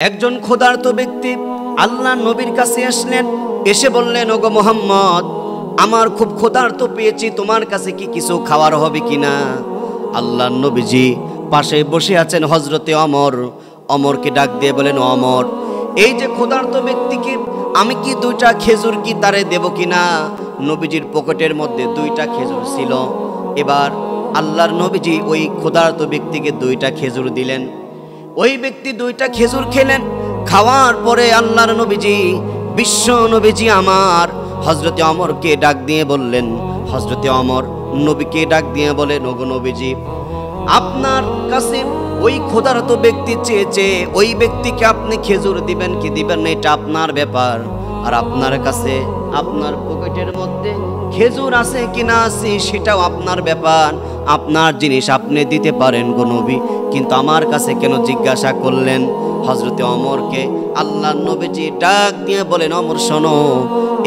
একজন ক্ষুধার্ত ব্যক্তি আল্লাহর নবীর কাছে আসলেন, এসে বললেন, ওগো মুহাম্মদ, আমার খুব ক্ষুধার্ত পেয়েছি, তোমার কাছে কি কিছু খাওয়ার হবে কিনা? আল্লাহর নবীজি পাশে বসে আছেন হযরতে অমরকে ডাক দিয়ে বলেন, অমর, এই যে ক্ষুধার্ত ব্যক্তিকে আমি কি দুইটা খেজুর কি তারে দেব কিনা? নবীজির পকেটের মধ্যে দুইটা খেজুর ছিল। এবার আল্লাহর নবীজি ওই ক্ষুধার্ত ব্যক্তিকে দুইটা খেজুর দিলেন। ওই ব্যক্তি দুইটা খেজুর খেলেন। খাওয়ার পরে আল্লাহর নবীজি, বিশ্ব নবীজি আমার হযরতে অমরকে ডাক দিয়ে বললেন, হযরতে অমর নবীকে ডাক দিয়ে বলেন, ওগো নবীজি, আপনার কাছে ওই ক্ষুধার্ত ব্যক্তি চেয়েছে, ওই ব্যক্তিকে আপনি খেজুর দিবেন কি দিবেন না এটা আপনার ব্যাপার। আর আপনার কাছে আপনার পকেটের মধ্যে খেজুর আছে কিনা আছে সেটাও আপনার ব্যাপার, আপনার জিনিস আপনি দিতে পারেন গো নবী, কিন্তু আমার কাছে কেন জিজ্ঞাসা করলেন? হযরতে অমরকে আল্লাহর নবীজি ডাক দিয়ে বলেন, অমর শোনো,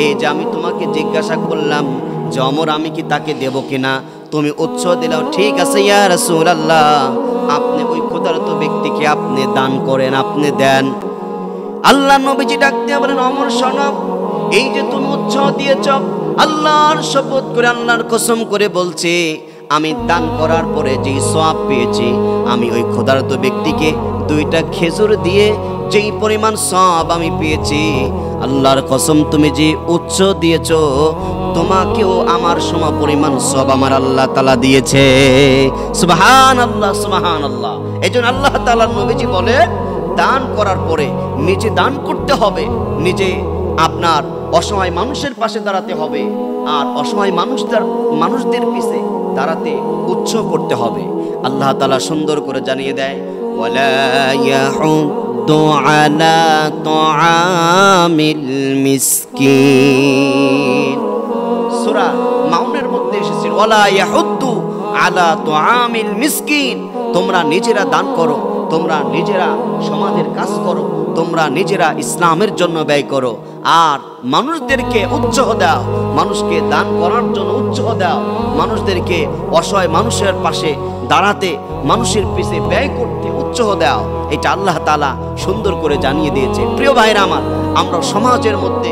এই যে আমি তোমাকে জিজ্ঞাসা করলাম যে অমর আমি কি তাকে দেব কিনা, তুমি উৎসাহ দিলাও, ঠিক আছে ইয়া রাসূলুল্লাহ, আপনি ওই ক্ষুধার্ত ব্যক্তিকে আপনি দান করেন, আপনি দেন। আল্লাহর নবীজি ডাক দিয়ে বলেন, অমর শোনো, এই যে তুমি উৎসাহ দিয়েছ, আল্লাহর শপথ করে আল্লাহর কসম করে বলছি, আমি দান করার পরে যেই সওয়াব পেয়েছি, আমি ওই ক্ষুধার্ত ব্যক্তিকে দুইটা খেজুর দিয়ে যেই পরিমাণ সওয়াব আমি পেয়েছি, আল্লাহর কসম তুমি যে উৎসাহ দিয়েছো, তোমাকেও আমার সম পরিমাণ সওয়াব আমার আল্লাহ তাআলা দিয়েছে। সুবহানাল্লাহ, সুবহানাল্লাহ। এজন্য আল্লাহ তাআলার নবীজি বলে, দান করার পরে নিজে দান করতে হবে, নিজে আপনার অসহায় মানুষের পাশে দাঁড়াতে হবে, আর অসহায় মানুষদের পিছে দাঁড়াতে উৎসাহ করতে হবে। আল্লাহ তাআলা সুন্দর করে জানিয়ে দেয়, ওয়ালা ইয়াহুদ্দু আলা তুআমিল মিসকিন। সূরা মাউনের মধ্যে এসেছে, ওয়ালা ইয়াহুদ্দু আলা তুআমিল মিসকিন। তোমরা নিজেরা দান করো, তোমরা নিজেরা সমাজের কাজ করো, তোমরা নিজেরা ইসলামের জন্য ব্যয় করো, আর মানুষদেরকে উৎসাহ দাও, মানুষকে দান করার জন্য উৎসাহ দাও, মানুষদেরকে অসহায় মানুষের পাশে দাঁড়াতে, মানুষের পিছে ব্যয় করতে উৎসাহ দাও। এটা আল্লাহ তাআলা সুন্দর করে জানিয়ে দিয়েছে। প্রিয় ভাইরা আমার, আমরা সমাজের মধ্যে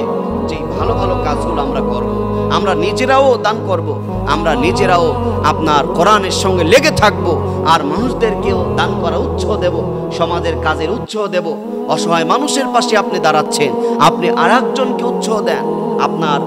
যে ভালো ভালো কাজগুলো আমরা করব, আমরা নিজেরাও দান করব, আমরা নিজেরাও আপনার কোরআনের সঙ্গে লেগে থাকব, আর মানুষদেরকেও দান করার উৎসাহ দেব, সমাজের কাজের উৎসাহ দেব। অসহায় মানুষের পাশে আপনি দাঁড়াচ্ছেন, আপনি আর একজনকে উৎসাহ দেন, আপনার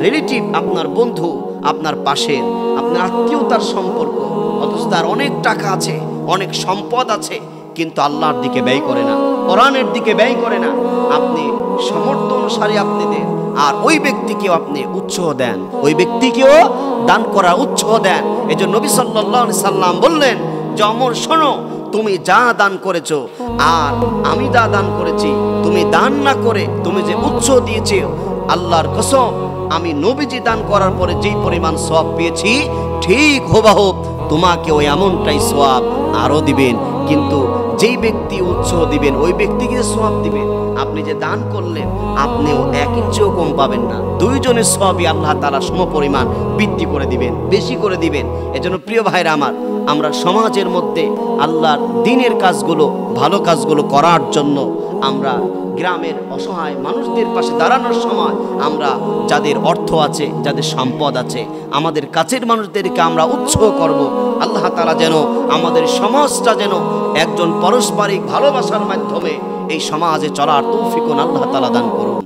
রিলেটিভ, আপনার বন্ধু, আপনার পাশের, আপনার আত্মীয়তার সম্পর্ক, অথচ তার অনেক টাকা আছে, অনেক সম্পদ আছে, কিন্তু আল্লাহর দিকে ব্যয় করে না, কোরআনের দিকে ব্যয় করে না। আপনি সামর্থ্য অনুসারে আপনি দেন, আর ওই ব্যক্তিকেও আপনি উৎসাহ দেন, ওই ব্যক্তিকেও দান করার উৎসাহ দেন। এই জন্য নবী সাল্লাল্লাহু আলাইহি সাল্লাম বললেন যে, অমর শোনো, তুমি যা দান করেছো আর আমি যা দান করেছি, তুমি দান না করে তুমি যে উৎসাহ দিয়েছো, আল্লাহর কসম আমি নবীজি দান করার পরে যেই পরিমাণ সওয়াব পেয়েছি, ঠিক হুবহু তোমাকেও এমনটাই সওয়াব আরো দিবেন। কিন্তু যেই ব্যক্তি উৎসাহ দিবেন, ওই ব্যক্তিকে সওয়াব দিবেন। আপনি যে দান করলেন, আপনিও এক ইঞ্চিও কম পাবেন না, দুইজনের সওয়াবই আল্লাহ তাআলা সমপরিমাণ বৃদ্ধি করে দিবেন, বেশি করে দিবেন। এজন্য প্রিয় ভাইরা আমার, আমরা সমাজের মধ্যে আল্লাহর দ্বীনের কাজগুলো, ভালো কাজগুলো করার জন্য আমরা গ্রামের অসহায় মানুষদের পাশে দাঁড়ানোর সময় আমরা যাদের অর্থ আছে, যাদের সম্পদ আছে, আমাদের কাছের মানুষদেরকে আমরা উৎসাহ করব। আল্লাহ তাআলা যেন আমাদের সমাজটা যেন একজন পারস্পরিক ভালোবাসার মাধ্যমে এই সমাজে চলার তৌফিক আল্লাহ তাআলা দান করুন।